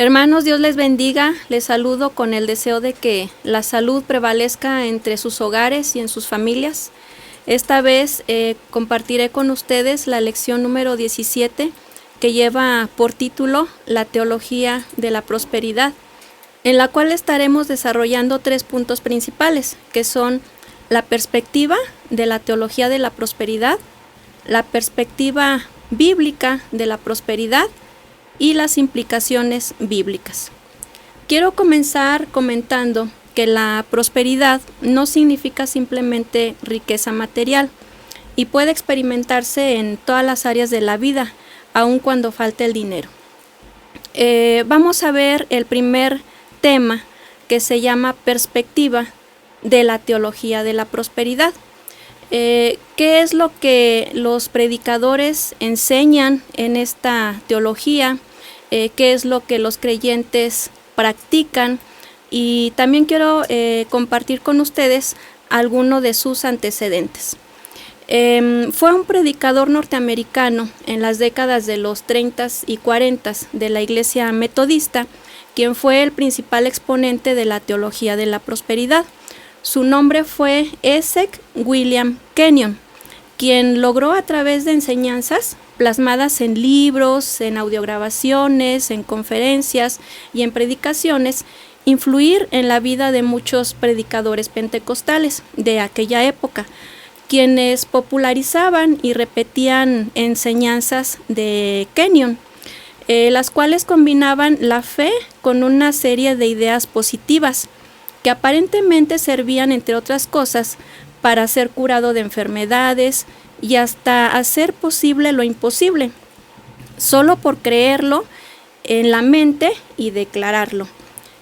Hermanos, Dios les bendiga. Les saludo con el deseo de que la salud prevalezca entre sus hogares y en sus familias. Esta vez compartiré con ustedes la lección número 17, que lleva por título La teología de la prosperidad, en la cual estaremos desarrollando 3 puntos principales, que son la perspectiva de la teología de la prosperidad, la perspectiva bíblica de la prosperidad y las implicaciones bíblicas. Quiero comenzar comentando que la prosperidad no significa simplemente riqueza material y puede experimentarse en todas las áreas de la vida, aun cuando falte el dinero. Vamos a ver el primer tema, que se llama perspectiva de la teología de la prosperidad. ¿Qué es lo que los predicadores enseñan en esta teología? ¿Qué es lo que los creyentes practican? Y también quiero compartir con ustedes algunos de sus antecedentes. Fue un predicador norteamericano en las décadas de los 30 y 40 de la Iglesia Metodista, quien fue el principal exponente de la teología de la prosperidad. Su nombre fue Esek William Kenyon, quien logró a través de enseñanzas plasmadas en libros, en audiograbaciones, en conferencias y en predicaciones, influir en la vida de muchos predicadores pentecostales de aquella época, quienes popularizaban y repetían enseñanzas de Kenyon, las cuales combinaban la fe con una serie de ideas positivas que aparentemente servían, entre otras cosas, para ser curado de enfermedades y hasta hacer posible lo imposible, solo por creerlo en la mente y declararlo.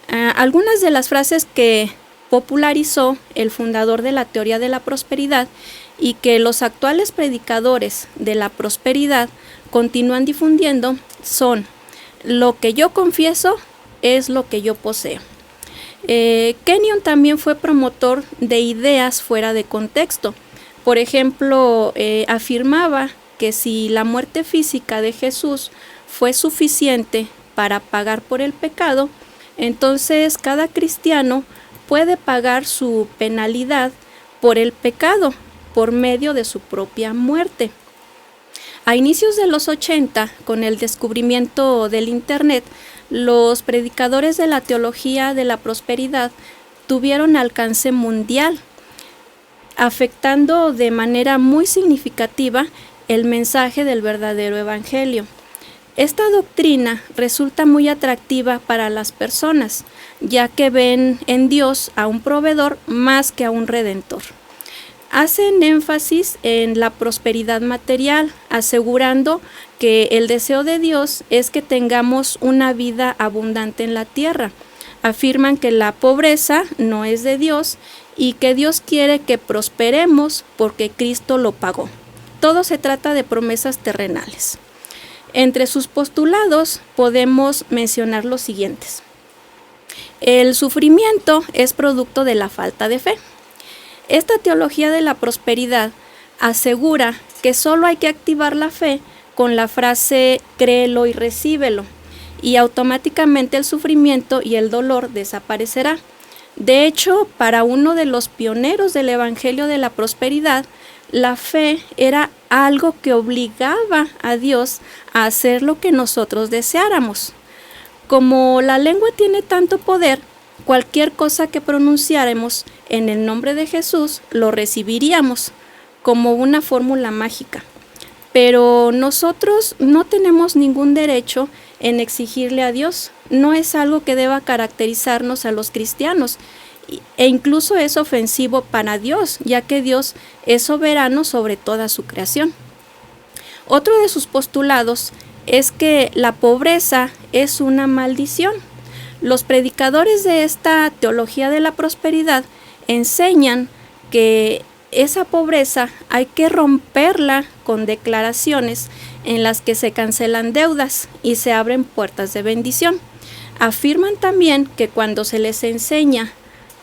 Algunas de las frases que popularizó el fundador de la teoría de la prosperidad y que los actuales predicadores de la prosperidad continúan difundiendo son: lo que yo confieso es lo que yo poseo. Kenyon también fue promotor de ideas fuera de contexto. Por ejemplo, afirmaba que si la muerte física de Jesús fue suficiente para pagar por el pecado, entonces cada cristiano puede pagar su penalidad por el pecado por medio de su propia muerte. A inicios de los 80, con el descubrimiento del Internet, los predicadores de la teología de la prosperidad tuvieron alcance mundial, afectando de manera muy significativa el mensaje del verdadero evangelio. Esta doctrina resulta muy atractiva para las personas, ya que ven en Dios a un proveedor más que a un redentor. Hacen énfasis en la prosperidad material, asegurando que el deseo de Dios es que tengamos una vida abundante en la tierra. Afirman que la pobreza no es de Dios y que Dios quiere que prosperemos porque Cristo lo pagó. Todo se trata de promesas terrenales. Entre sus postulados podemos mencionar los siguientes. El sufrimiento es producto de la falta de fe. Esta teología de la prosperidad asegura que solo hay que activar la fe con la frase créelo y recíbelo, y automáticamente el sufrimiento y el dolor desaparecerá. De hecho, para uno de los pioneros del Evangelio de la prosperidad, la fe era algo que obligaba a Dios a hacer lo que nosotros deseáramos. Como la lengua tiene tanto poder, cualquier cosa que pronunciáramos en el nombre de Jesús lo recibiríamos como una fórmula mágica. Pero nosotros no tenemos ningún derecho en exigirle a Dios. No es algo que deba caracterizarnos a los cristianos, e incluso es ofensivo para Dios, ya que Dios es soberano sobre toda su creación. Otro de sus postulados es que la pobreza es una maldición. Los predicadores de esta teología de la prosperidad enseñan que esa pobreza hay que romperla con declaraciones en las que se cancelan deudas y se abren puertas de bendición. Afirman también que cuando se les enseña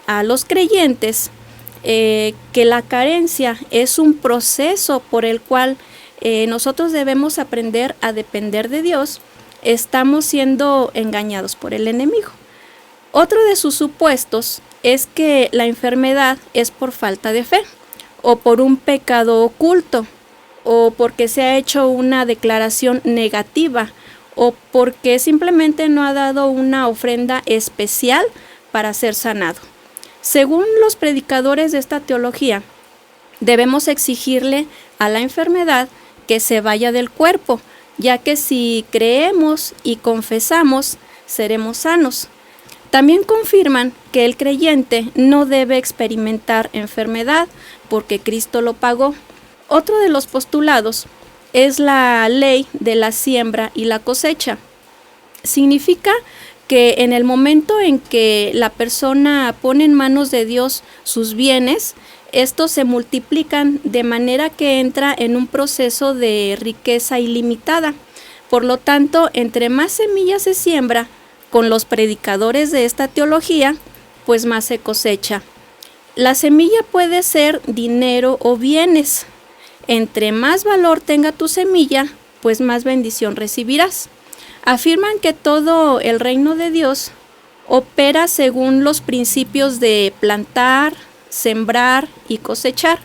a los creyentes que la carencia es un proceso por el cual nosotros debemos aprender a depender de Dios, estamos siendo engañados por el enemigo. Otro de sus supuestos es que la enfermedad es por falta de fe, o por un pecado oculto, o porque se ha hecho una declaración negativa, o porque simplemente no ha dado una ofrenda especial para ser sanado. Según los predicadores de esta teología, debemos exigirle a la enfermedad que se vaya del cuerpo, ya que si creemos y confesamos, seremos sanos. También confirman que el creyente no debe experimentar enfermedad porque Cristo lo pagó. Otro de los postulados es la ley de la siembra y la cosecha. Significa que en el momento en que la persona pone en manos de Dios sus bienes, estos se multiplican de manera que entra en un proceso de riqueza ilimitada. Por lo tanto, entre más semillas se siembra con los predicadores de esta teología, pues más se cosecha. La semilla puede ser dinero o bienes. Entre más valor tenga tu semilla, pues más bendición recibirás. Afirman que todo el reino de Dios opera según los principios de plantar, sembrar y cosechar,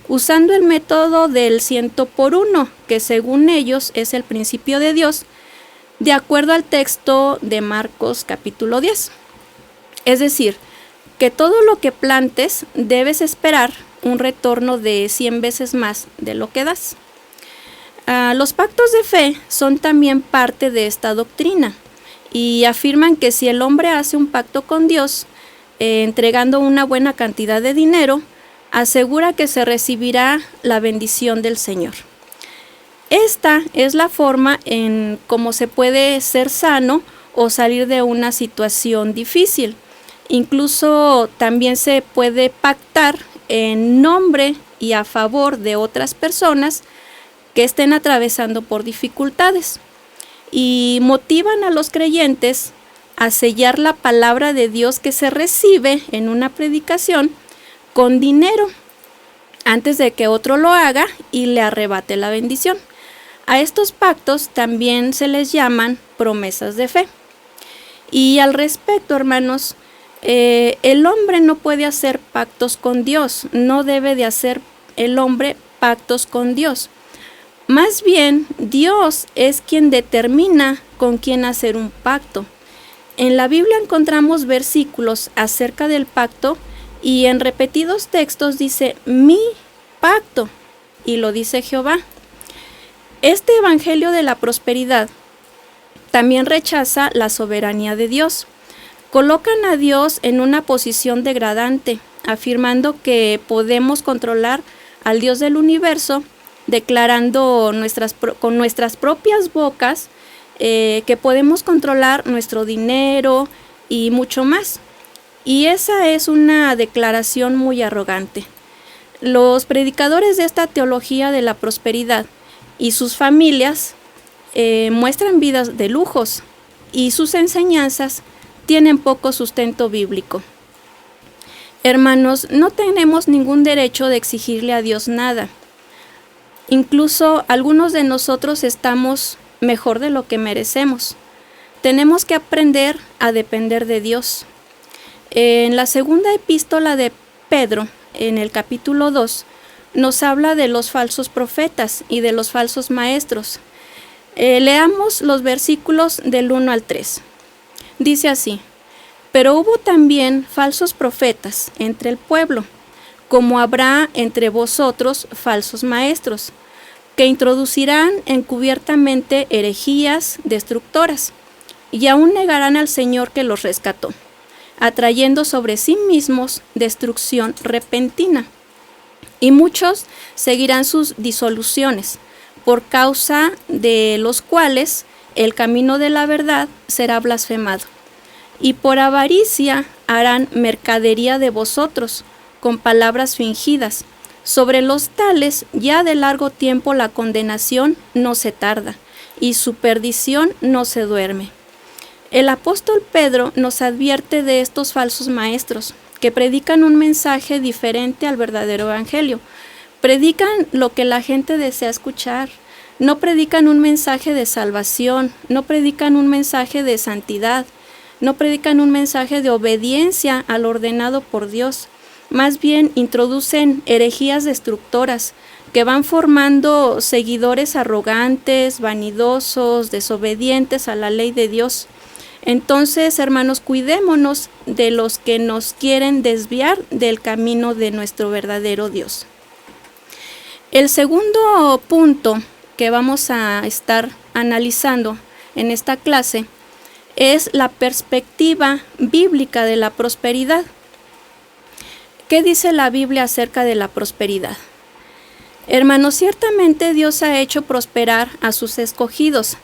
usando el método del 100 por 1, que según ellos es el principio de Dios, de acuerdo al texto de Marcos capítulo 10. Es decir, que todo lo que plantes debes esperar un retorno de 100 veces más de lo que das. Los pactos de fe son también parte de esta doctrina y afirman que si el hombre hace un pacto con Dios, entregando una buena cantidad de dinero, asegura que se recibirá la bendición del Señor. Esta es la forma en cómo se puede ser sano o salir de una situación difícil. Incluso también se puede pactar en nombre y a favor de otras personas que estén atravesando por dificultades, y motivan a los creyentes a sellar la palabra de Dios que se recibe en una predicación con dinero antes de que otro lo haga y le arrebate la bendición. A estos pactos también se les llaman promesas de fe. Y al respecto, hermanos, el hombre no puede hacer pactos con Dios, no debe de hacer el hombre pactos con Dios. Más bien, Dios es quien determina con quién hacer un pacto. En la Biblia encontramos versículos acerca del pacto y en repetidos textos dice mi pacto, y lo dice Jehová. Este evangelio de la prosperidad también rechaza la soberanía de Dios. Colocan a Dios en una posición degradante, afirmando que podemos controlar al Dios del universo, declarando con nuestras propias bocas que podemos controlar nuestro dinero y mucho más. Y esa es una declaración muy arrogante. Los predicadores de esta teología de la prosperidad y sus familias muestran vidas de lujos y sus enseñanzas tienen poco sustento bíblico. Hermanos, no tenemos ningún derecho de exigirle a Dios nada. Incluso algunos de nosotros estamos mejor de lo que merecemos. Tenemos que aprender a depender de Dios. En la segunda epístola de Pedro, en el capítulo 2, nos habla de los falsos profetas y de los falsos maestros. Leamos los versículos del 1 al 3. Dice así: pero hubo también falsos profetas entre el pueblo, como habrá entre vosotros falsos maestros, que introducirán encubiertamente herejías destructoras, y aún negarán al Señor que los rescató, atrayendo sobre sí mismos destrucción repentina. Y muchos seguirán sus disoluciones, por causa de los cuales el camino de la verdad será blasfemado. Y por avaricia harán mercadería de vosotros, con palabras fingidas. Sobre los tales ya de largo tiempo la condenación no se tarda, y su perdición no se duerme. El apóstol Pedro nos advierte de estos falsos maestros, que predican un mensaje diferente al verdadero evangelio. Predican lo que la gente desea escuchar, No predican un mensaje de salvación, no predican un mensaje de santidad, no predican un mensaje de obediencia al ordenado por Dios. Más bien introducen herejías destructoras que van formando seguidores arrogantes, vanidosos, desobedientes a la ley de Dios. Entonces, hermanos, cuidémonos de los que nos quieren desviar del camino de nuestro verdadero Dios. El segundo punto que vamos a estar analizando en esta clase es la perspectiva bíblica de la prosperidad. ¿Qué dice la Biblia acerca de la prosperidad? Hermanos, ciertamente Dios ha hecho prosperar a sus escogidos,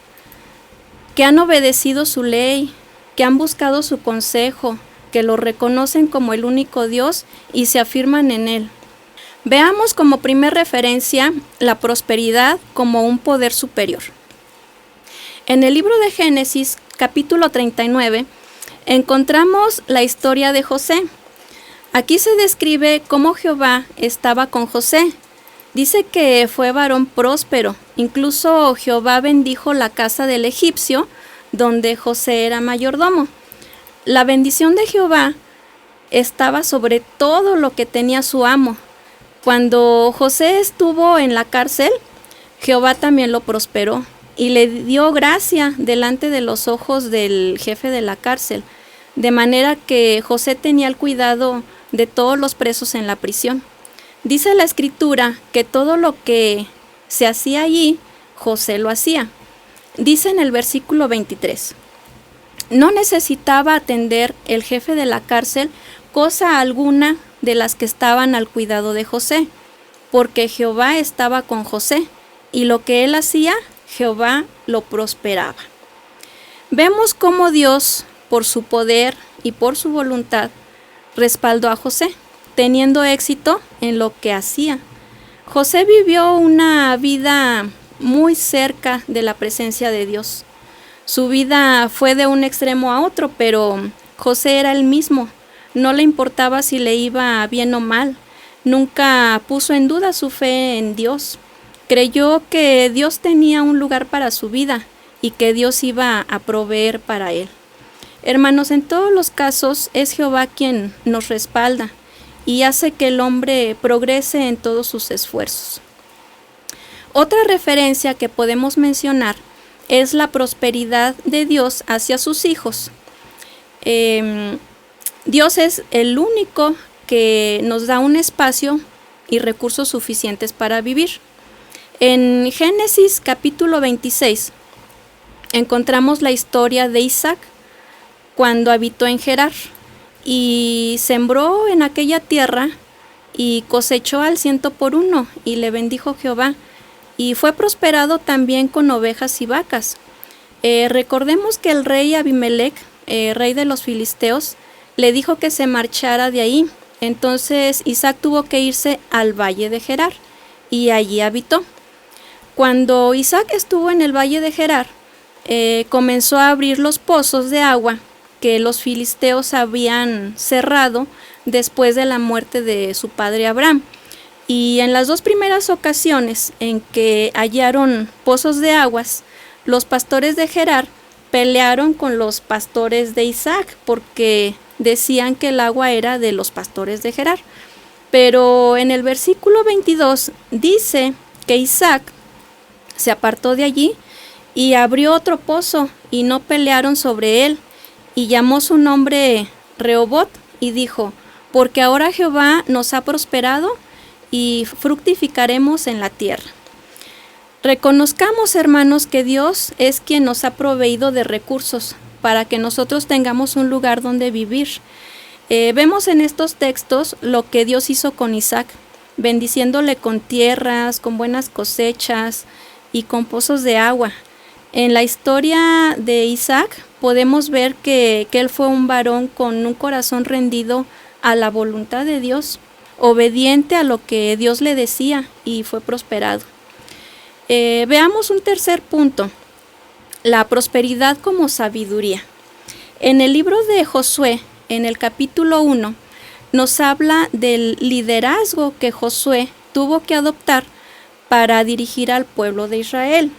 que han obedecido su ley, que han buscado su consejo, que lo reconocen como el único Dios y se afirman en Él. Veamos como primer referencia la prosperidad como un poder superior. En el libro de Génesis, capítulo 39, encontramos la historia de José. Aquí se describe cómo Jehová estaba con José. Dice que fue varón próspero. Incluso Jehová bendijo la casa del egipcio, donde José era mayordomo. La bendición de Jehová estaba sobre todo lo que tenía su amo. Cuando José estuvo en la cárcel, Jehová también lo prosperó y le dio gracia delante de los ojos del jefe de la cárcel, de manera que José tenía el cuidado de todos los presos en la prisión. Dice la Escritura que todo lo que se hacía allí, José lo hacía. Dice en el versículo 23, no necesitaba atender el jefe de la cárcel cosa alguna de las que estaban al cuidado de José, porque Jehová estaba con José, y lo que él hacía, Jehová lo prosperaba. Vemos cómo Dios, por su poder y por su voluntad, respaldó a José, teniendo éxito en lo que hacía. José vivió una vida muy cerca de la presencia de Dios. Su vida fue de un extremo a otro, pero José era el mismo. No le importaba si le iba bien o mal. Nunca puso en duda su fe en Dios. Creyó que Dios tenía un lugar para su vida y que Dios iba a proveer para él. Hermanos, en todos los casos es Jehová quien nos respalda y hace que el hombre progrese en todos sus esfuerzos. Otra referencia que podemos mencionar es la prosperidad de Dios hacia sus hijos. Dios es el único que nos da un espacio y recursos suficientes para vivir. En Génesis capítulo 26 encontramos la historia de Isaac cuando habitó en Gerar y sembró en aquella tierra y cosechó al 100 por 1 y le bendijo Jehová y fue prosperado también con ovejas y vacas. Recordemos que el rey Abimelech, rey de los filisteos, le dijo que se marchara de ahí. Entonces Isaac tuvo que irse al valle de Gerar y allí habitó. Cuando Isaac estuvo en el valle de Gerar, comenzó a abrir los pozos de agua que los filisteos habían cerrado después de la muerte de su padre Abraham. Y en las dos primeras ocasiones en que hallaron pozos de aguas, los pastores de Gerar pelearon con los pastores de Isaac porque decían que el agua era de los pastores de Gerar. Pero en el versículo 22 dice que Isaac se apartó de allí y abrió otro pozo y no pelearon sobre él y llamó su nombre Rehobot y dijo, porque ahora Jehová nos ha prosperado y fructificaremos en la tierra. Reconozcamos, hermanos, que Dios es quien nos ha proveído de recursos para que nosotros tengamos un lugar donde vivir. Vemos en estos textos lo que Dios hizo con Isaac, bendiciéndole con tierras, con buenas cosechas y con pozos de agua. En la historia de Isaac podemos ver que él fue un varón con un corazón rendido a la voluntad de Dios, obediente a lo que Dios le decía y fue prosperado. Veamos un tercer punto, la prosperidad como sabiduría. En el libro de Josué, en el capítulo 1, nos habla del liderazgo que Josué tuvo que adoptar para dirigir al pueblo de Israel.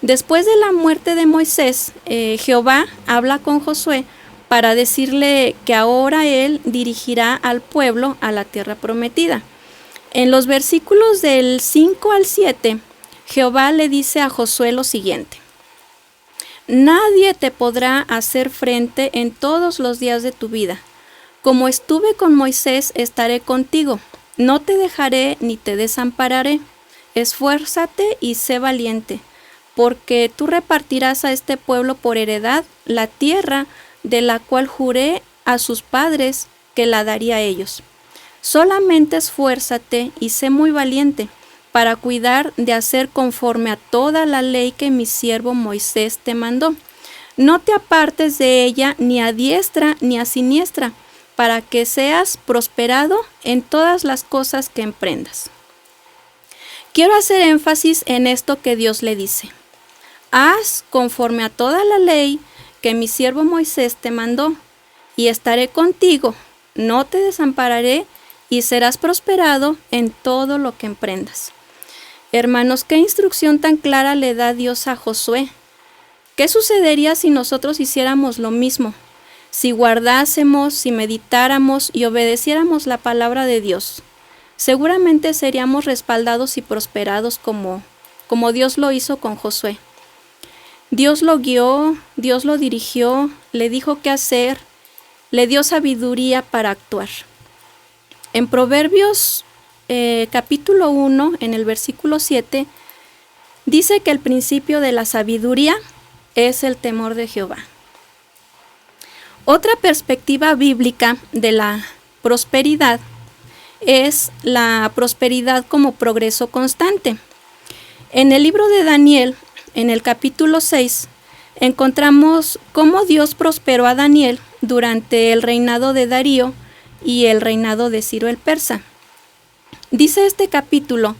Después de la muerte de Moisés, Jehová habla con Josué para decirle que ahora él dirigirá al pueblo a la tierra prometida. En los versículos del 5 al 7, Jehová le dice a Josué lo siguiente: Nadie te podrá hacer frente en todos los días de tu vida. Como estuve con Moisés, estaré contigo. No te dejaré ni te desampararé. Esfuérzate y sé valiente, porque tú repartirás a este pueblo por heredad la tierra de la cual juré a sus padres que la daría a ellos. Solamente esfuérzate y sé muy valiente para cuidar de hacer conforme a toda la ley que mi siervo Moisés te mandó. No te apartes de ella ni a diestra ni a siniestra, para que seas prosperado en todas las cosas que emprendas. Quiero hacer énfasis en esto que Dios le dice: haz conforme a toda la ley que mi siervo Moisés te mandó, y estaré contigo, no te desampararé, y serás prosperado en todo lo que emprendas. Hermanos, qué instrucción tan clara le da Dios a Josué. ¿Qué sucedería si nosotros hiciéramos lo mismo? Si guardásemos, si meditáramos y obedeciéramos la palabra de Dios, seguramente seríamos respaldados y prosperados como Dios lo hizo con Josué. Dios lo guió, Dios lo dirigió, le dijo qué hacer, le dio sabiduría para actuar. En Proverbios capítulo 1, en el versículo 7, dice que el principio de la sabiduría es el temor de Jehová. Otra perspectiva bíblica de la prosperidad es la prosperidad como progreso constante. En el libro de Daniel, en el capítulo 6, encontramos cómo Dios prosperó a Daniel durante el reinado de Darío y el reinado de Ciro el Persa. Dice este capítulo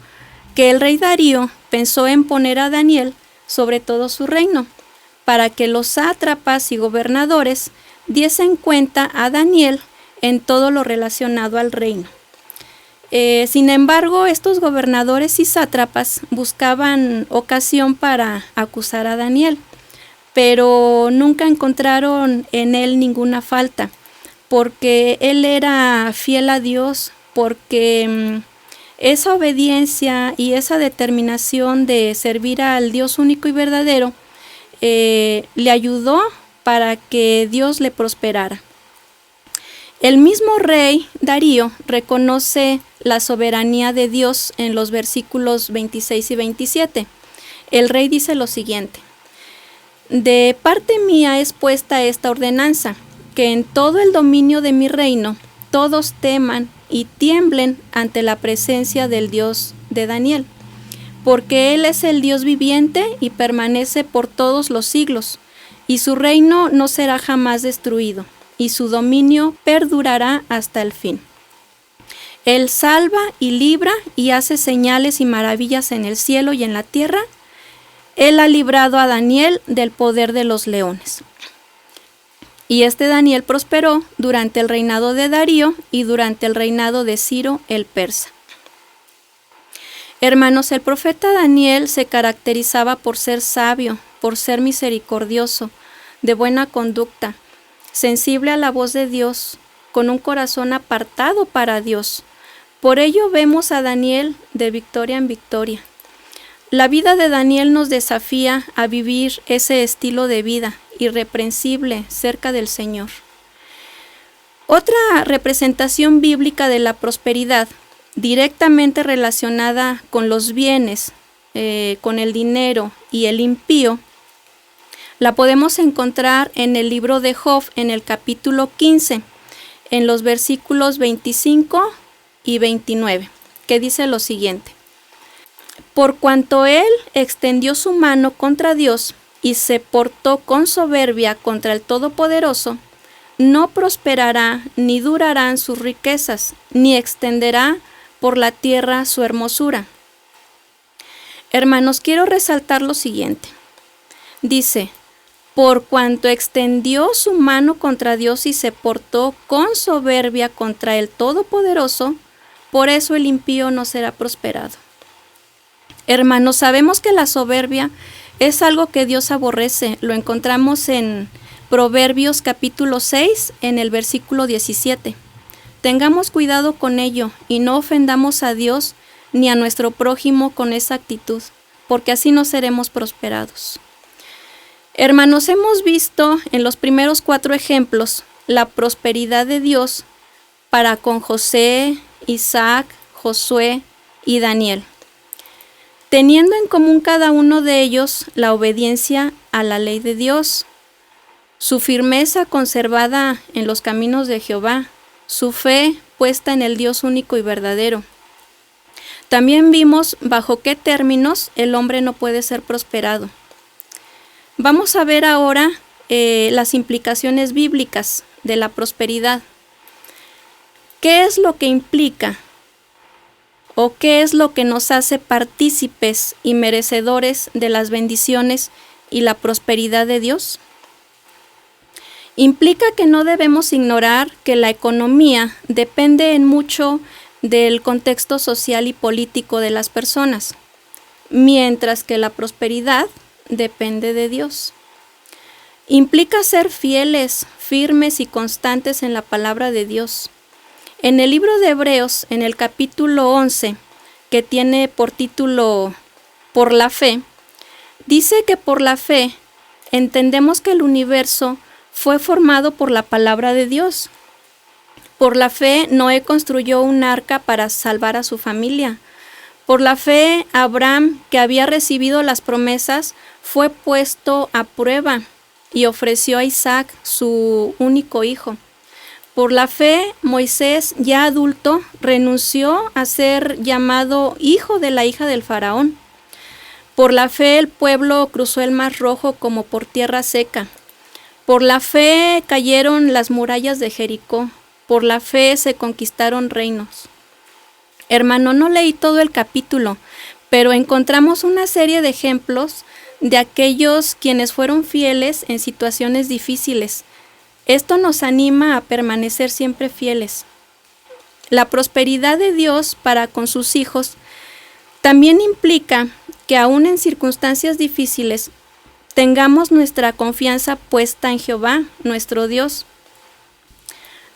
que el rey Darío pensó en poner a Daniel sobre todo su reino, para que los sátrapas y gobernadores diesen cuenta a Daniel en todo lo relacionado al reino. Sin embargo, estos gobernadores y sátrapas buscaban ocasión para acusar a Daniel, pero nunca encontraron en él ninguna falta, porque él era fiel a Dios, porque esa obediencia y esa determinación de servir al Dios único y verdadero le ayudó para que Dios le prosperara. El mismo rey Darío reconoce la soberanía de Dios en los versículos 26 y 27. El rey dice lo siguiente: de parte mía es puesta esta ordenanza, que en todo el dominio de mi reino todos teman y tiemblen ante la presencia del Dios de Daniel, porque Él es el Dios viviente y permanece por todos los siglos, y su reino no será jamás destruido, y su dominio perdurará hasta el fin. Él salva y libra y hace señales y maravillas en el cielo y en la tierra. Él ha librado a Daniel del poder de los leones. Y este Daniel prosperó durante el reinado de Darío y durante el reinado de Ciro el Persa. Hermanos, el profeta Daniel se caracterizaba por ser sabio, por ser misericordioso, de buena conducta, sensible a la voz de Dios, con un corazón apartado para Dios. Por ello vemos a Daniel de victoria en victoria. La vida de Daniel nos desafía a vivir ese estilo de vida irreprensible cerca del Señor. Otra representación bíblica de la prosperidad, directamente relacionada con los bienes, con el dinero y el impío, la podemos encontrar en el libro de Job, en el capítulo 15, en los versículos 25 y 29, que dice lo siguiente: por cuanto él extendió su mano contra Dios y se portó con soberbia contra el Todopoderoso, no prosperará ni durarán sus riquezas, ni extenderá por la tierra su hermosura. Hermanos, quiero resaltar lo siguiente. Dice: por cuanto extendió su mano contra Dios y se portó con soberbia contra el Todopoderoso, por eso el impío no será prosperado. Hermanos, sabemos que la soberbia es algo que Dios aborrece. Lo encontramos en Proverbios capítulo 6, en el versículo 17. Tengamos cuidado con ello y no ofendamos a Dios ni a nuestro prójimo con esa actitud, porque así no seremos prosperados. Hermanos, hemos visto en los primeros 4 ejemplos la prosperidad de Dios para con José, Isaac, Josué y Daniel, teniendo en común cada uno de ellos la obediencia a la ley de Dios, su firmeza conservada en los caminos de Jehová, su fe puesta en el Dios único y verdadero. También vimos bajo qué términos el hombre no puede ser prosperado. Vamos a ver ahora las implicaciones bíblicas de la prosperidad. ¿Qué es lo que implica o qué es lo que nos hace partícipes y merecedores de las bendiciones y la prosperidad de Dios? Implica que no debemos ignorar que la economía depende en mucho del contexto social y político de las personas, mientras que la prosperidad depende de Dios. Implica ser fieles, firmes y constantes en la palabra de Dios. En el libro de Hebreos, en el capítulo 11, que tiene por título Por la fe, dice que por la fe entendemos que el universo fue formado por la palabra de Dios. Por la fe, Noé construyó un arca para salvar a su familia. Por la fe, Abraham, que había recibido las promesas, fue puesto a prueba y ofreció a Isaac, su único hijo. Por la fe, Moisés, ya adulto, renunció a ser llamado hijo de la hija del faraón. Por la fe, el pueblo cruzó el Mar Rojo como por tierra seca. Por la fe cayeron las murallas de Jericó. Por la fe se conquistaron reinos. Hermano, no leí todo el capítulo, pero encontramos una serie de ejemplos de aquellos quienes fueron fieles en situaciones difíciles. Esto nos anima a permanecer siempre fieles. La prosperidad de Dios para con sus hijos también implica que aún en circunstancias difíciles tengamos nuestra confianza puesta en Jehová, nuestro Dios.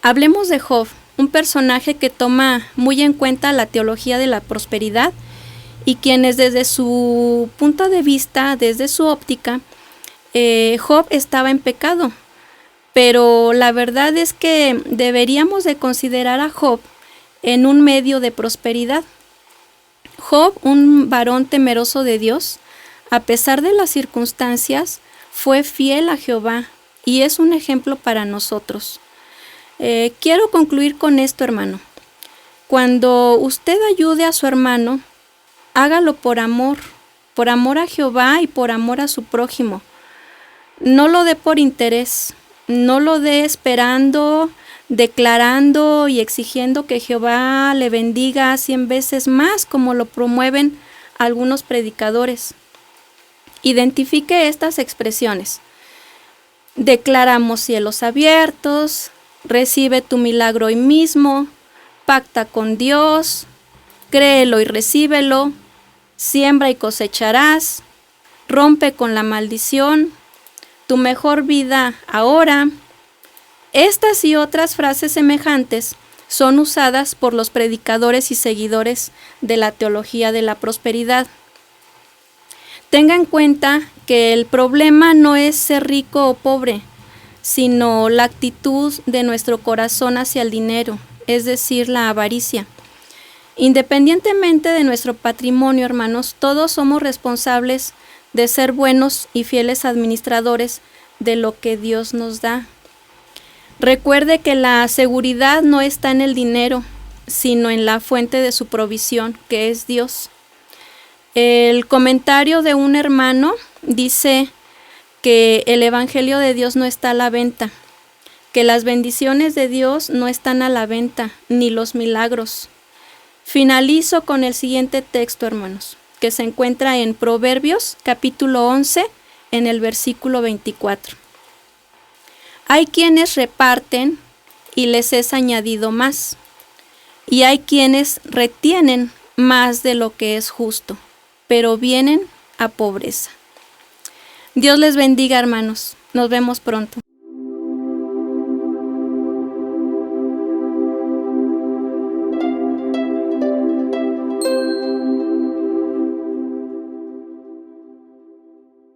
Hablemos de Job, un personaje que toma muy en cuenta la teología de la prosperidad y quienes desde su punto de vista, desde su óptica, Job estaba en pecado. Pero la verdad es que deberíamos de considerar a Job en un medio de prosperidad. Job, un varón temeroso de Dios, a pesar de las circunstancias, fue fiel a Jehová y es un ejemplo para nosotros. Quiero concluir con esto, hermano. Cuando usted ayude a su hermano, hágalo por amor a Jehová y por amor a su prójimo. No lo dé por interés, no lo dé esperando, declarando y exigiendo que Jehová le bendiga 100 veces más, como lo promueven algunos predicadores. Identifique estas expresiones. Declaramos cielos abiertos, recibe tu milagro hoy mismo, pacta con Dios, créelo y recíbelo, siembra y cosecharás, rompe con la maldición, tu mejor vida ahora. Estas y otras frases semejantes son usadas por los predicadores y seguidores de la teología de la prosperidad. Tenga en cuenta que el problema no es ser rico o pobre, sino la actitud de nuestro corazón hacia el dinero, es decir, la avaricia. Independientemente de nuestro patrimonio, hermanos, todos somos responsables de ser buenos y fieles administradores de lo que Dios nos da. Recuerde que la seguridad no está en el dinero, sino en la fuente de su provisión, que es Dios. El comentario de un hermano dice que el Evangelio de Dios no está a la venta, que las bendiciones de Dios no están a la venta, ni los milagros. Finalizo con el siguiente texto, hermanos, que se encuentra en Proverbios, capítulo 11, en el versículo 24. Hay quienes reparten y les es añadido más, y hay quienes retienen más de lo que es justo. pero vienen a pobreza. Dios les bendiga, hermanos. Nos vemos pronto.